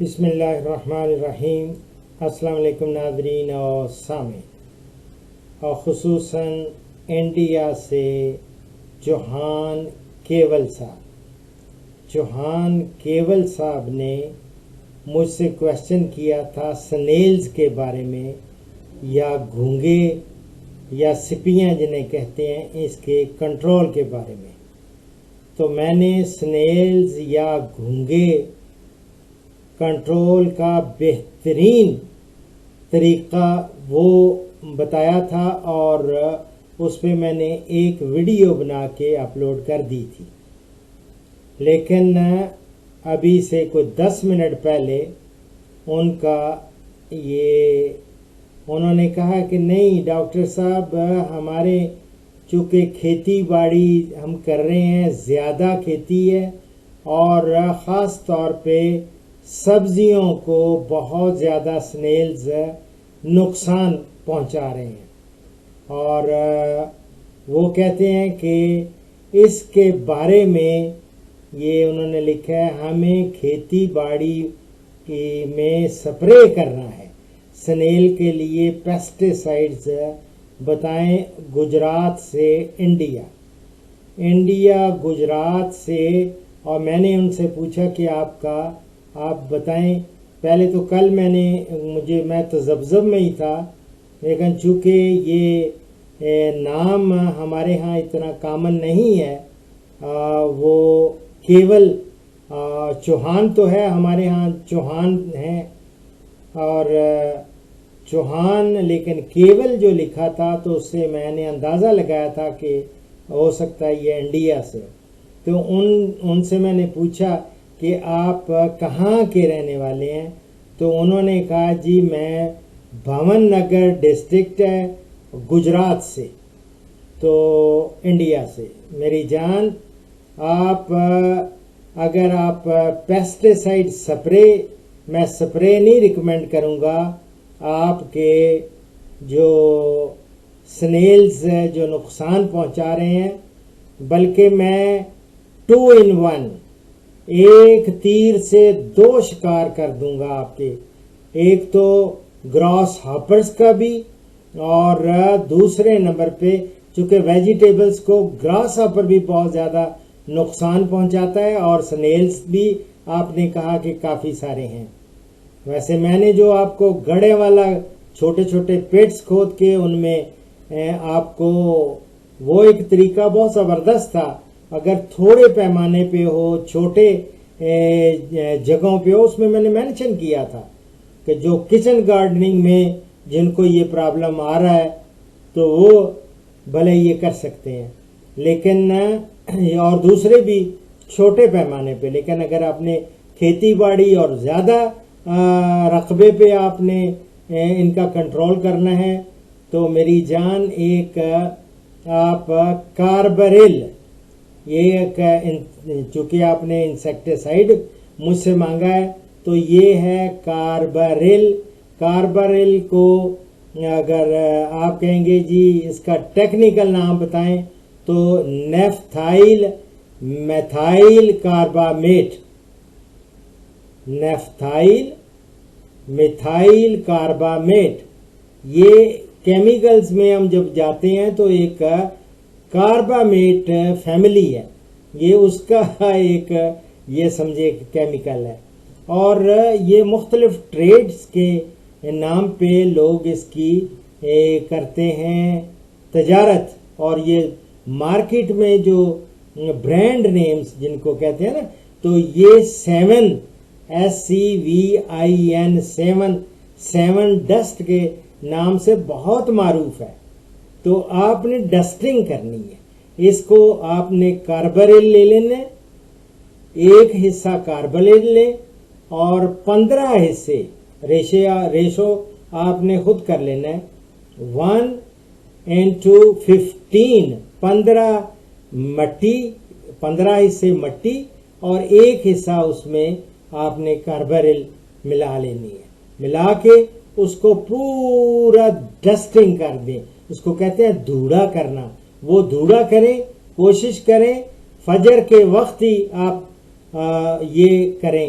بسم اللہ الرحمن الرحیم۔ السلام علیکم ناظرین اور سامعین، اور خصوصاً انڈیا سے چوہان کیول صاحب نے مجھ سے کویسچن کیا تھا سنیلز کے بارے میں، یا گھونگے یا سپیاں جنہیں کہتے ہیں، اس کے کنٹرول کے بارے میں۔ تو میں نے سنیلز یا گھونگے کنٹرول کا بہترین طریقہ وہ بتایا تھا، اور اس پہ میں نے ایک ویڈیو بنا کے اپلوڈ کر دی تھی۔ لیکن ابھی سے کوئی 10 منٹ پہلے انہوں نے کہا کہ نہیں ڈاکٹر صاحب، ہمارے چونکہ کھیتی باڑی ہم کر رہے ہیں، زیادہ کھیتی ہے، اور خاص طور پہ سبزیوں کو بہت زیادہ سنیلز نقصان پہنچا رہے ہیں، اور وہ کہتے ہیں کہ اس کے بارے میں یہ انہوں نے لکھا ہے ہمیں کھیتی باڑی میں سپرے کرنا ہے سنیل کے لیے پیسٹیسائڈز بتائیں۔ گجرات سے انڈیا گجرات سے، اور میں نے ان سے پوچھا کہ آپ بتائیں۔ پہلے تو کل میں تذبذب میں ہی تھا، لیکن چونکہ یہ نام ہمارے ہاں اتنا کامن نہیں ہے، وہ کیول چوہان تو ہے، ہمارے ہاں چوہان ہیں اور چوہان، لیکن کیول جو لکھا تھا تو اس سے میں نے اندازہ لگایا تھا کہ ہو سکتا ہے یہ انڈیا سے۔ تو ان سے میں نے پوچھا کہ آپ کہاں کے رہنے والے ہیں؟ تو انہوں نے کہا جی میں بھاون نگر ڈسٹرکٹ ہے گجرات سے، تو انڈیا سے۔ میری جان، اگر آپ پیسٹیسائڈ میں سپرے نہیں ریکمینڈ کروں گا آپ کے جو سنیلز جو نقصان پہنچا رہے ہیں، بلکہ میں 2 in 1 ایک تیر سے 2 شکار کر دوں گا آپ کے، ایک تو گراس ہاپرز کا بھی، اور دوسرے نمبر پہ چونکہ ویجیٹیبلز کو گراس ہاپر بھی بہت زیادہ نقصان پہنچاتا ہے، اور سنیلز بھی آپ نے کہا کہ کافی سارے ہیں۔ ویسے میں نے جو آپ کو گڑے والا چھوٹے چھوٹے پیٹس کھود کے ان میں آپ کو وہ ایک طریقہ بہت زبردست تھا، اگر تھوڑے پیمانے پہ ہو، چھوٹے جگہوں پہ ہو، اس میں نے مینشن کیا تھا کہ جو کچن گارڈننگ میں جن کو یہ پرابلم آ رہا ہے تو وہ بھلے یہ کر سکتے ہیں، لیکن اور دوسرے بھی چھوٹے پیمانے پہ۔ لیکن اگر آپ نے کھیتی باڑی اور زیادہ رقبے پہ آپ نے ان کا کنٹرول کرنا ہے تو میری جان ایک آپ کاربریل، یہ چونکہ آپ نے انسیکٹیسائڈ مجھ سے مانگا ہے تو یہ ہے کاربریل کو اگر آپ کہیں گے جی اس کا ٹیکنیکل نام بتائیں تو نیفتھائل میتھائل کاربامیٹ۔ یہ کیمیکلز میں ہم جب جاتے ہیں تو ایک کاربامیٹ فیملی ہے، یہ اس کا ایک یہ سمجھے کیمیکل ہے، اور یہ مختلف ٹریڈز کے نام پہ لوگ اس کی کرتے ہیں تجارت، اور یہ مارکیٹ میں جو برانڈ نیمز جن کو کہتے ہیں نا، تو یہ 7 ڈسٹ کے نام سے بہت معروف ہے۔ تو آپ نے ڈسٹنگ کرنی ہے، اس کو آپ نے کاربریل لے لینا، ایک حصہ کاربریل لے اور 15 حصے ریشو آپ نے خود کر لینا ہے، 1:15، 15 حصے مٹی اور ایک حصہ اس میں آپ نے کاربریل ملا لینی ہے۔ ملا کے اس کو پورا ڈسٹنگ کر دیں، اس کو کہتے ہیں دھوڑا کرنا، وہ دھوڑا کریں، کوشش کریں فجر کے وقت ہی آپ یہ کریں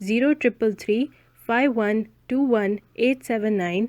0333 5121 879